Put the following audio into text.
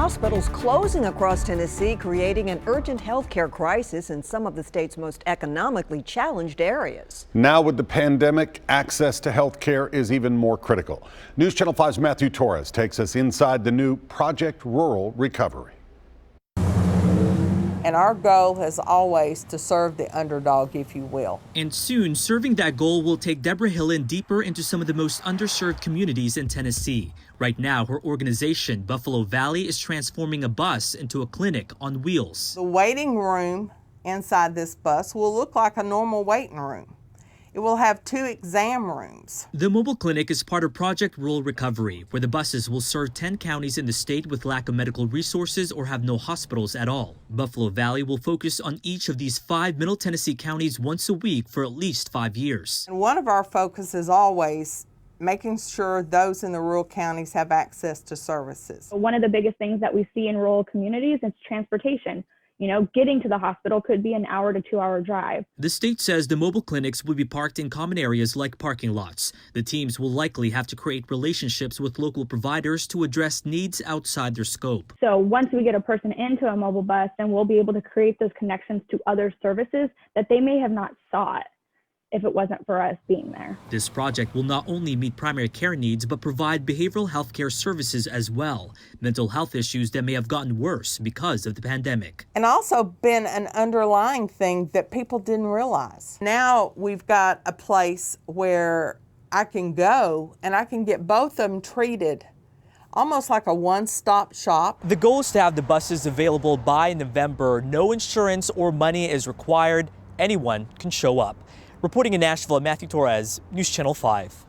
hospitals closing across Tennessee, creating an urgent health care crisis in some of the state's most economically challenged areas. Now with the pandemic, access to health care is even more critical. News Channel 5's Matthew Torres takes us inside the new Project Rural Recovery. And our goal is always to serve the underdog, if you will. And soon, serving that goal will take Deborah Hillen deeper into some of the most underserved communities in Tennessee. Right now, her organization, Buffalo Valley, is transforming a bus into a clinic on wheels. The waiting room inside this bus will look like a normal waiting room. It will have 2 exam rooms. The mobile clinic is part of Project Rural Recovery, where the buses will serve 10 counties in the state with lack of medical resources or have no hospitals at all. Buffalo Valley will focus on each of these 5 Middle Tennessee counties once a week for at least 5 years. And one of our focus is always making sure those in the rural counties have access to services. One of the biggest things that we see in rural communities is transportation. You know, getting to the hospital could be an hour to 2-hour drive. The state says the mobile clinics will be parked in common areas like parking lots. The teams will likely have to create relationships with local providers to address needs outside their scope. So once we get a person into a mobile bus, then we'll be able to create those connections to other services that they may have not sought if it wasn't for us being there. This project will not only meet primary care needs, but provide behavioral health care services as well. Mental health issues that may have gotten worse because of the pandemic. And also been an underlying thing that people didn't realize. Now we've got a place where I can go and I can get both of them treated almost like a one-stop shop. The goal is to have the buses available by November. No insurance or money is required. Anyone can show up. Reporting in Nashville, Matthew Torres, News Channel 5.